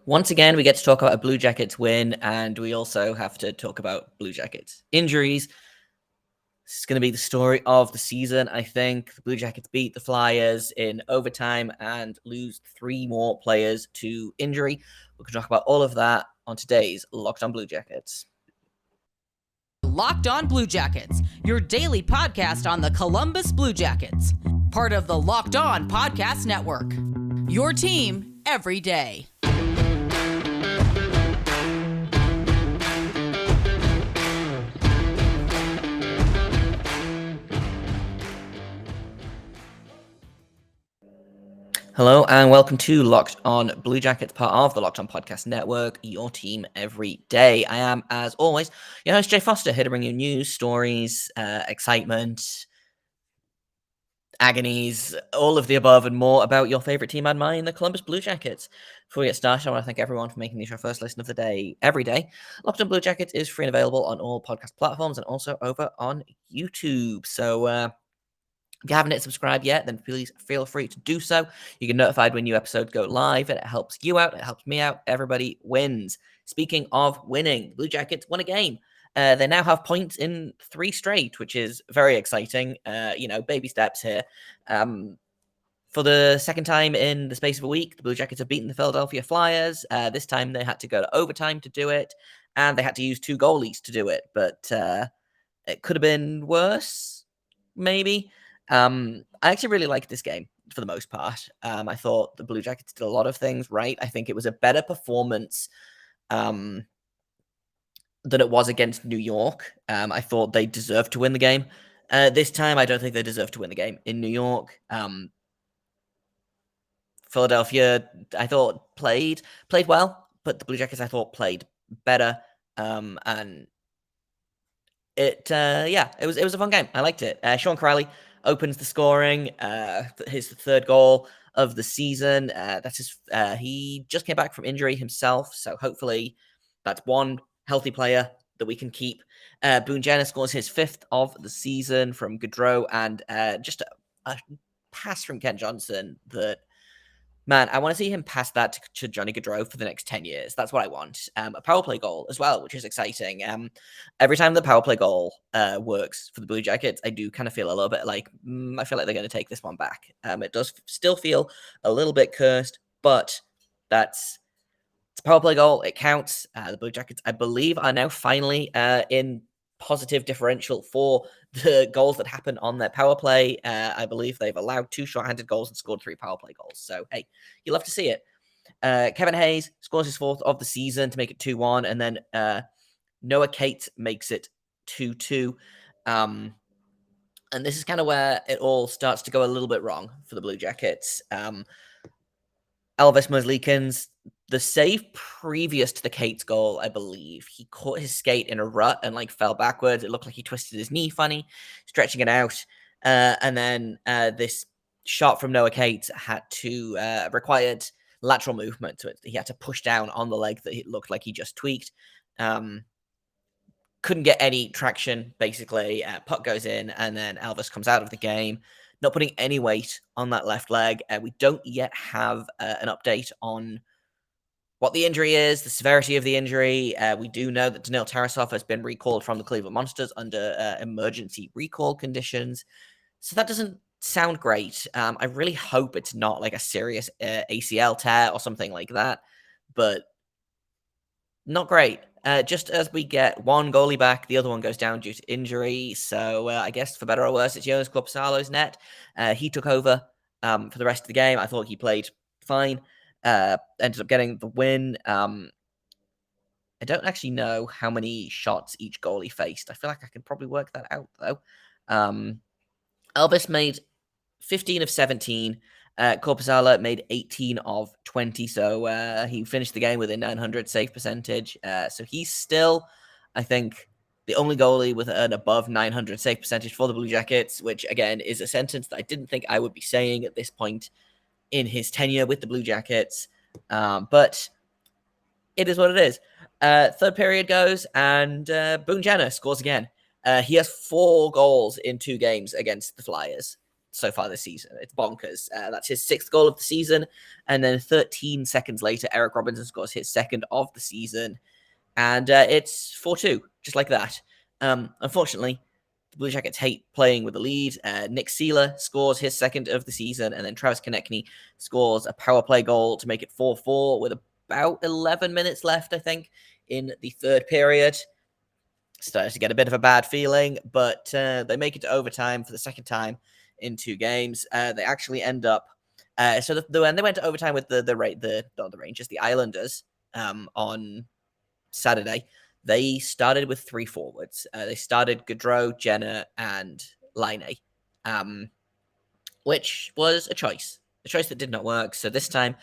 Once again, we get to talk about a Blue Jackets win, and we also have to talk about Blue Jackets injuries. This is going to be the story of the season, I think. The Blue Jackets beat the Flyers in overtime and lose 3 more players to injury. We can talk about all of that on today's Locked on Blue Jackets. Locked on Blue Jackets, your daily podcast on the Columbus Blue Jackets. Part of the Locked On Podcast Network. Your team every day. Hello and welcome to Locked on Blue Jackets, part of the Locked on Podcast Network, your team every day. I am, as always, your host, Jay Foster, here to bring you news, stories, excitement, agonies, all of the above and more about your favorite team and mine, the Columbus Blue Jackets. Before we get started, I want to thank everyone for making this your first listen of the day every day. Locked on Blue Jackets is free and available on all podcast platforms and also over on YouTube. So, if you haven't hit subscribe yet, then please feel free to do so. You get notified when new episodes go live, and it helps you out. It helps me out. Everybody wins. Speaking of winning, Blue Jackets won a game. They now have points in 3 straight, which is very exciting. Baby steps here. For the second time in the space of a week, the Blue Jackets have beaten the Philadelphia Flyers. This time they had to go to overtime to do it, and they had to use 2 goalies to do it. But it could have been worse, maybe. I actually really liked this game for the most part. I thought the Blue Jackets did a lot of things right. I think it was a better performance than it was against New York. I thought they deserved to win the game. This time, I don't think they deserve to win the game. In New York, Philadelphia, I thought played well, but the Blue Jackets, I thought, played better. And it was a fun game. I liked it. Sean Kuraly opens the scoring, his 3rd goal of the season. He just came back from injury himself, so hopefully that's one healthy player that we can keep. Boone Jenner scores his 5th of the season from Gaudreau, and just a pass from Kent Johnson that, man, I want to see him pass that to Johnny Gaudreau for the next 10 years. That's what I want. A power play goal as well, which is exciting. Every time the power play goal works for the Blue Jackets, I do kind of feel a little bit like, I feel like they're going to take this one back. It does still feel a little bit cursed, but it's a power play goal. It counts. The Blue Jackets, I believe, are now finally in positive differential for the goals that happen on their power play. I believe they've allowed 2 shorthanded goals and scored 3 power play goals. So, hey, you love to see it. Kevin Hayes scores his 4th of the season to make it 2-1, and then Noah Cates makes it 2-2. And this is kind of where it all starts to go a little bit wrong for the Blue Jackets. Elvis Merzlikins, the save previous to the Cates goal, I believe, he caught his skate in a rut and fell backwards. It looked like he twisted his knee funny, stretching it out. And then this shot from Noah Cates had to required lateral movement. So he had to push down on the leg that it looked like he just tweaked. Couldn't get any traction, basically. Puck goes in, and then Elvis comes out of the game, not putting any weight on that left leg. We don't yet have an update on what the injury is, the severity of the injury. We do know that Daniil Tarasov has been recalled from the Cleveland Monsters under emergency recall conditions. So that doesn't sound great. I really hope it's not like a serious ACL tear or something like that, but not great. Just as we get one goalie back, the other one goes down due to injury. So I guess for better or worse, it's Joonas Korpisalo's net. He took over for the rest of the game. I thought he played fine. Ended up getting the win. I don't actually know how many shots each goalie faced. I feel like I can probably work that out, though. Elvis made 15 of 17. Korpisalo made 18 of 20, so he finished the game with a 900 save percentage. So he's still, I think, the only goalie with an above 900 save percentage for the Blue Jackets, which, again, is a sentence that I didn't think I would be saying at this point in his tenure with the Blue Jackets. But it is what it is. 3rd period goes, and Boone Jenner scores again. He has 4 goals in 2 games against the Flyers. so far this season. It's bonkers. That's his 6th goal of the season. And then 13 seconds later, Eric Robinson scores his 2nd of the season. And it's 4-2, just like that. Unfortunately, the Blue Jackets hate playing with the lead. Nick Seeler scores his 2nd of the season, and then Travis Konechny scores a power play goal to make it 4-4 with about 11 minutes left, I think, in the 3rd period. Started to get a bit of a bad feeling, but they make it to overtime for the 2nd time in 2 games. They actually end up when they went to overtime with the Rangers, the Islanders, on Saturday. They started with 3 forwards. They started Gaudreau, Jenner, and Laine, which was a choice that did not work. So this time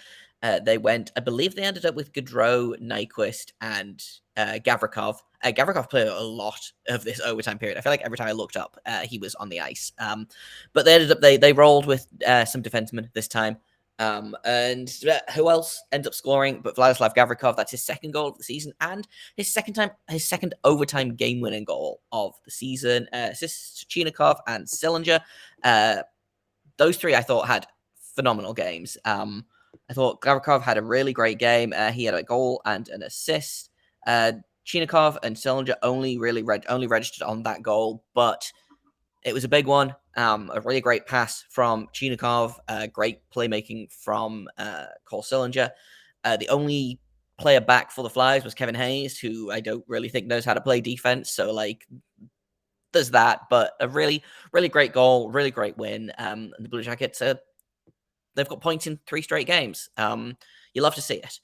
they went, I believe they ended up with Gaudreau, Nyquist, and Gavrikov. Gavrikov played a lot of this overtime period. I feel like every time I looked up, he was on the ice. But they ended up, they rolled with some defensemen this time. And who else ends up scoring but Vladislav Gavrikov? That's his 2nd goal of the season and his 2nd overtime game-winning goal of the season. Assists Chinikov and Sillinger. Those 3 I thought had phenomenal games. I thought Gavrikov had a really great game. He had a goal and an assist. Chinikov and Sillinger only registered on that goal, but it was a big one. A really great pass from Chinikov. Great playmaking from Cole Sillinger. The only player back for the Flyers was Kevin Hayes, who I don't really think knows how to play defense. So, there's that. But a really, really great goal, really great win. And the Blue Jackets, they've got points in 3 straight games. You love to see it.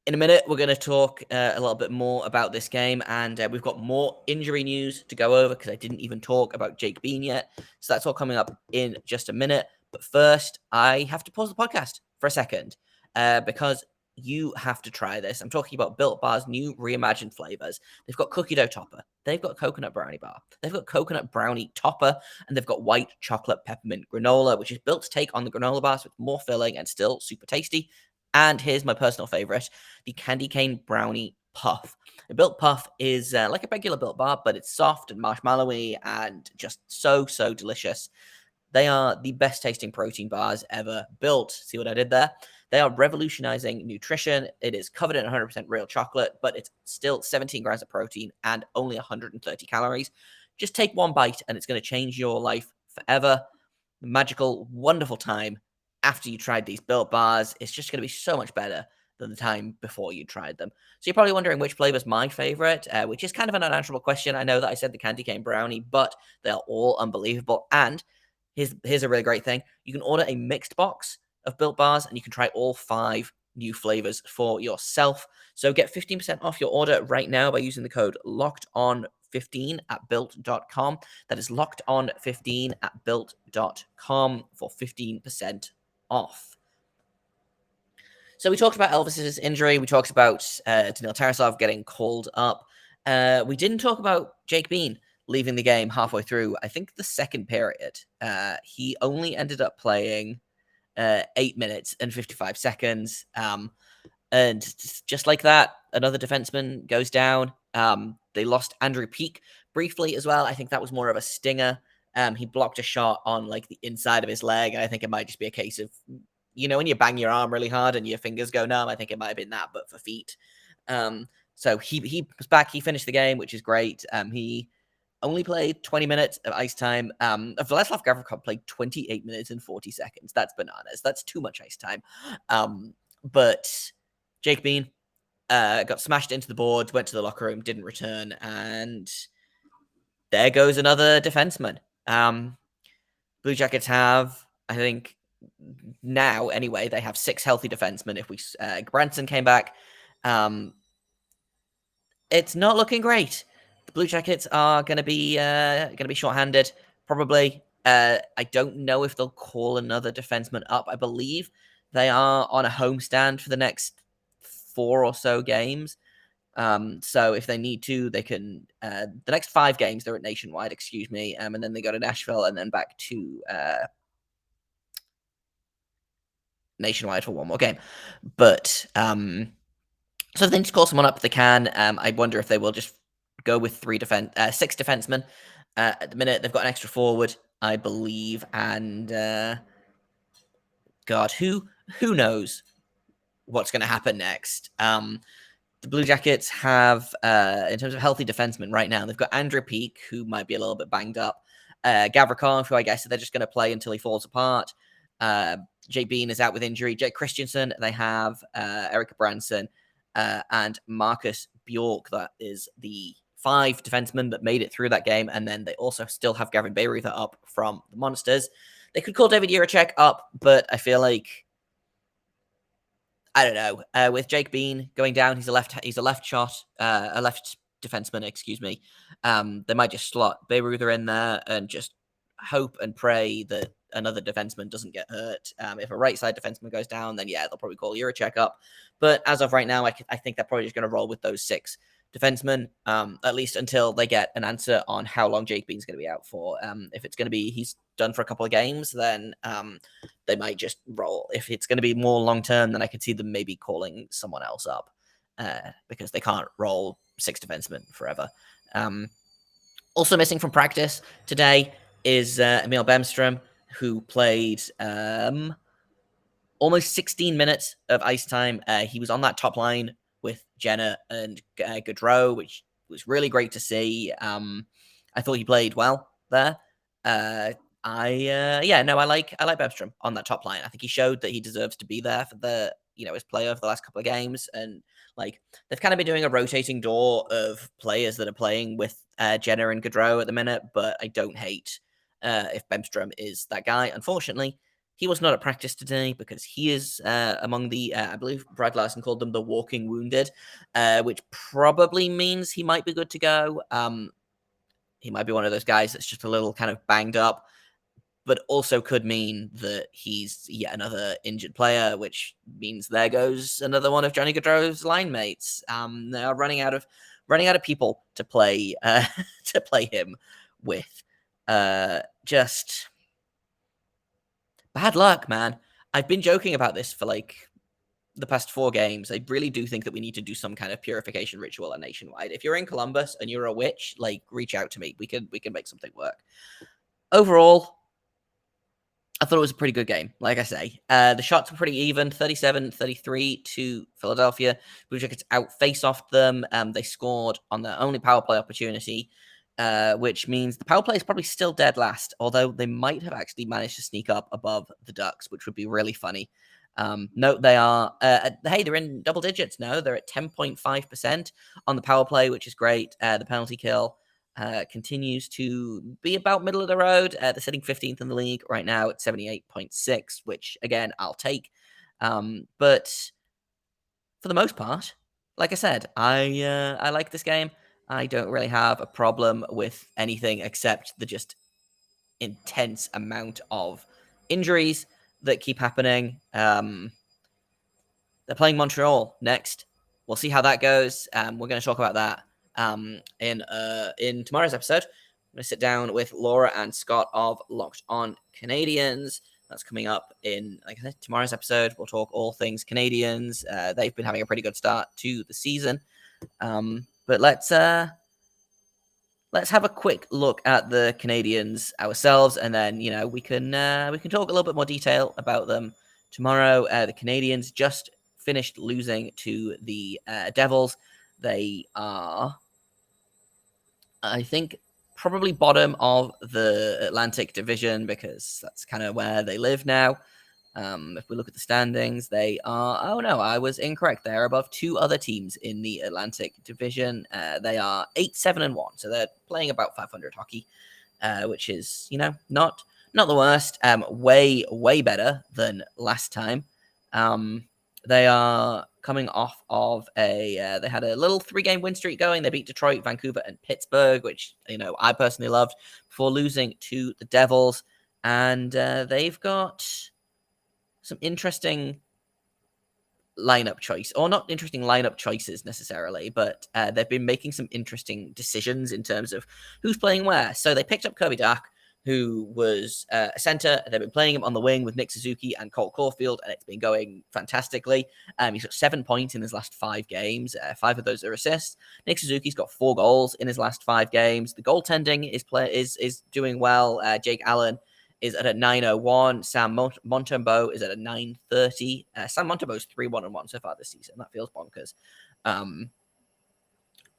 In a minute, we're going to talk a little bit more about this game, and we've got more injury news to go over because I didn't even talk about Jake Bean yet. So that's all coming up in just a minute. But first, I have to pause the podcast for a second because you have to try this. I'm talking about Built Bar's new reimagined flavors. They've got cookie dough topper. They've got coconut brownie bar. They've got coconut brownie topper, and they've got white chocolate peppermint granola, which is built to take on the granola bars with more filling and still super tasty. And here's my personal favorite, the candy cane brownie puff. A Built Puff is like a regular Built Bar, but it's soft and marshmallowy and just so, so delicious. They are the best tasting protein bars ever built. See what I did there? They are revolutionizing nutrition. It is covered in 100% real chocolate, but it's still 17 grams of protein and only 130 calories. Just take one bite and it's going to change your life forever. Magical, wonderful time after you tried these Built Bars. It's just going to be so much better than the time before you tried them. So you're probably wondering which flavor is my favorite, which is kind of an unanswerable question. I know that I said the candy cane brownie, but they're all unbelievable. And here's a really great thing. You can order a mixed box of Built Bars, and you can try all 5 new flavors for yourself. So get 15% off your order right now by using the code LOCKEDON15 at built.com. That is LOCKEDON15 at built.com for 15% off. So we talked about Elvis's injury. We talked about Daniil Tarasov getting called up. We didn't talk about Jake Bean leaving the game halfway through, I think, the 2nd period. He only ended up playing 8 minutes and 55 seconds. And just like that, another defenseman goes down. They lost Andrew Peak briefly as well. I think that was more of a stinger. He blocked a shot on the inside of his leg. And I think it might just be a case of, when you bang your arm really hard and your fingers go numb, I think it might have been that, but for feet. So he was back. He finished the game, which is great. He only played 20 minutes of ice time. Vladislav Gavrikov played 28 minutes and 40 seconds. That's bananas. That's too much ice time. But Jake Bean got smashed into the boards, went to the locker room, didn't return, and there goes another defenseman. Blue Jackets have, I think, now anyway, they have 6 healthy defensemen. If Branson came back, it's not looking great. The Blue Jackets are going to be shorthanded, probably. I don't know if they'll call another defenseman up. I believe they are on a homestand for the next 4 or so games. So if they need to, they can. The next 5 games they're at Nationwide, and then they go to Nashville and then back to Nationwide for one more game. But so if they need to call someone up, they can. I wonder if they will just go with 6 defensemen. At the minute, they've got an extra forward I believe, and God, who knows what's going to happen next? The Blue Jackets have, in terms of healthy defensemen right now, they've got Andrew Peak, who might be a little bit banged up. Gavrikov, who I guess they're just going to play until he falls apart. Jake Bean is out with injury. Jake Christensen, they have Eric Branson and Marcus Bjork. That is the 5 defensemen that made it through that game. And then they also still have Gavin Bayreuther up from the Monsters. They could call David Jiricek up, but I feel like, I don't know. With Jake Bean going down, he's a left defenseman, excuse me. They might just slot Bayreuther in there and just hope and pray that another defenseman doesn't get hurt. If a right side defenseman goes down, then yeah, they'll probably call Jiricek up. But as of right now, I think they're probably just going to roll with those 6 defensemen, at least until they get an answer on how long Jake Bean's going to be out for. If it's going to be he's done for a couple of games, then they might just roll. If it's going to be more long term, then I could see them maybe calling someone else up because they can't roll 6 defensemen forever. Also missing from practice today is Emil Bemstrom, who played almost 16 minutes of ice time. He was on that top line with Jenner and Gaudreau, which was really great to see. I thought he played well there. I like Bemstrom on that top line. I think he showed that he deserves to be there for the his play over the last couple of games, and like they've kind of been doing a rotating door of players that are playing with Jenner and Gaudreau at the minute. But I don't hate if Bemstrom is that guy. Unfortunately, he was not at practice today because he is among the, I believe Brad Larson called them the walking wounded, which probably means he might be good to go. He might be one of those guys that's just a little kind of banged up, but also could mean that he's yet another injured player, which means there goes another one of Johnny Gaudreau's line mates. They are running out of people to play him with. Just bad luck, man. I've been joking about this for like the past 4 games. I really do think that we need to do some kind of purification ritual at Nationwide. If you're in Columbus and you're a witch, like reach out to me. We can make something work. Overall, I thought it was a pretty good game. Like I say, the shots were pretty even, 37-33 to Philadelphia. Blue Jackets out-face-offed them. They scored on their only power play opportunity, which means the power play is probably still dead last, although they might have actually managed to sneak up above the Ducks, which would be really funny. Note they are, they're in double digits now. They're at 10.5% on the power play, which is great. The penalty kill continues to be about middle of the road. They're sitting 15th in the league right now at 78.6, which again, I'll take. But for the most part, like I said, I like this game. I don't really have a problem with anything except the just intense amount of injuries that keep happening. They're playing Montreal next. We'll see how that goes. We're going to talk about that in tomorrow's episode. I'm going to sit down with Laura and Scott of Locked On Canadians. That's coming up in, like I said, tomorrow's episode. We'll talk all things Canadians. They've been having a pretty good start to the season. But let's have a quick look at the Canadians ourselves, and then we can talk a little bit more detail about them tomorrow. The Canadians just finished losing to the Devils. They are, I think, probably bottom of the Atlantic Division because that's kind of where they live now. If we look at the standings, they are... Oh, no, I was incorrect. They're above 2 other teams in the Atlantic Division. They are 8-7-1, so they're playing about 500 hockey, which is, not the worst. Way, way better than last time. They are coming off of they had a little 3-game win streak going. They beat Detroit, Vancouver, and Pittsburgh, which, I personally loved, before losing to the Devils. And they've got some interesting lineup choice, or not interesting lineup choices necessarily, but they've been making some interesting decisions in terms of who's playing where. So they picked up Kirby Dach, who was a center. They've been playing him on the wing with Nick Suzuki and Cole Caulfield, and it's been going fantastically. He's got 7 points in his last 5 games. 5 of those are assists. Nick Suzuki's got 4 goals in his last 5 games. The goaltending is doing well. Jake Allen is at a 901. Sam Montembeau is at a 930. Sam Montembeau's 3-1-1 so far this season. That feels bonkers.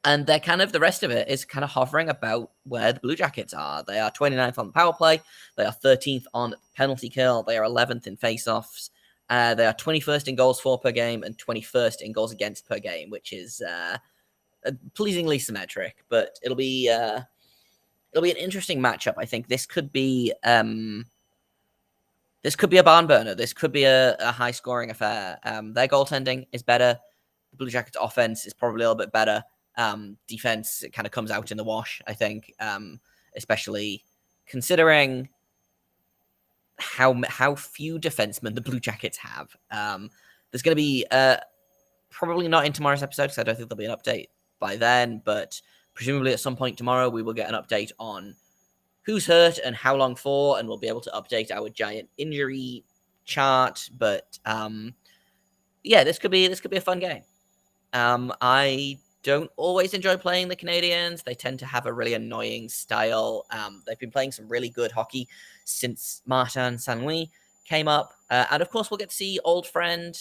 And they're kind of, the rest of it is kind of hovering about where the Blue Jackets are. They are 29th on the power play. They are 13th on penalty kill. They are 11th in faceoffs. They are 21st in goals for per game and 21st in goals against per game, which is pleasingly symmetric. But it'll be an interesting matchup. I think this could be a barn burner. This could be a high scoring affair. Their goaltending is better. The Blue Jackets' offense is probably a little bit better. Defense, it kind of comes out in the wash, I think, especially considering how few defensemen the Blue Jackets have. There's going to be probably not in tomorrow's episode because I don't think there'll be an update by then, but presumably at some point tomorrow we will get an update on who's hurt and how long for, and we'll be able to update our giant injury chart. But this could be a fun game. I don't always enjoy playing the Canadiens. They tend to have a really annoying style. They've been playing some really good hockey since Martin St. Louis came up. And of course, we'll get to see old friend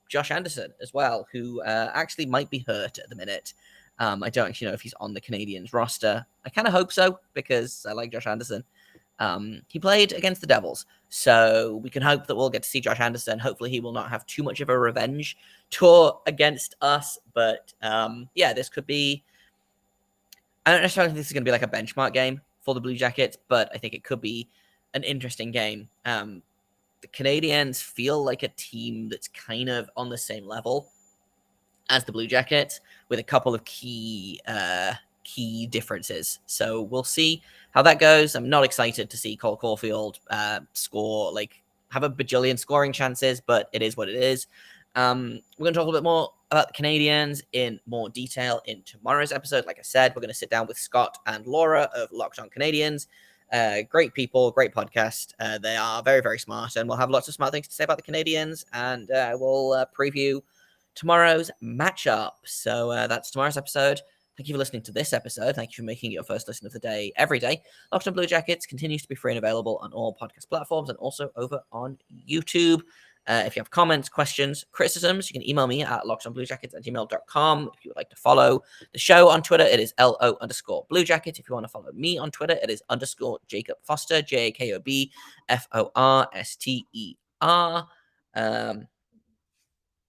Josh Anderson as well, who actually might be hurt at the minute. I don't actually know if he's on the Canadiens roster. I kind of hope so, because I like Josh Anderson. He played against the Devils, so we can hope that we'll get to see Josh Anderson. Hopefully he will not have too much of a revenge tour against us, but this could be, I don't necessarily think this is going to be like a benchmark game for the Blue Jackets, but I think it could be an interesting game. The Canadiens feel like a team that's kind of on the same level as the Blue Jackets, with a couple of key differences. So we'll see how that goes. I'm not excited to see Cole Caulfield score, have a bajillion scoring chances, but it is what it is. We're going to talk a little bit more about the Canadiens in more detail in tomorrow's episode. Like I said, we're going to sit down with Scott and Laura of Locked On Canadiens. Great people, great podcast. They are very, very smart, and we'll have lots of smart things to say about the Canadiens, and we'll preview tomorrow's matchup. So that's tomorrow's episode. Thank you for listening to this episode. Thank you for making it your first listen of the day every day. Locked On Blue Jackets continues to be free and available on all podcast platforms and also over on YouTube. If you have comments, questions, criticisms, you can email me at lockedonbluejackets@gmail.com. If you would like to follow the show on Twitter, it is LO_Bluejacket. If you want to follow me on Twitter, it is _Jacob Foster, JAKOBFORSTER.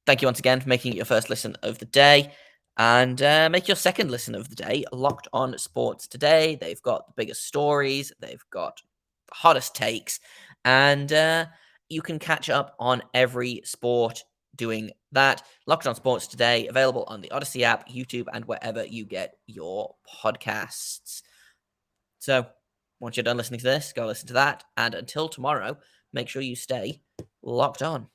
Thank you once again for making it your first listen of the day. And make your second listen of the day Locked On Sports Today. They've got the biggest stories. They've got the hottest takes. And you can catch up on every sport doing that. Locked On Sports Today, available on the Odyssey app, YouTube, and wherever you get your podcasts. So once you're done listening to this, go listen to that. And until tomorrow, make sure you stay locked on.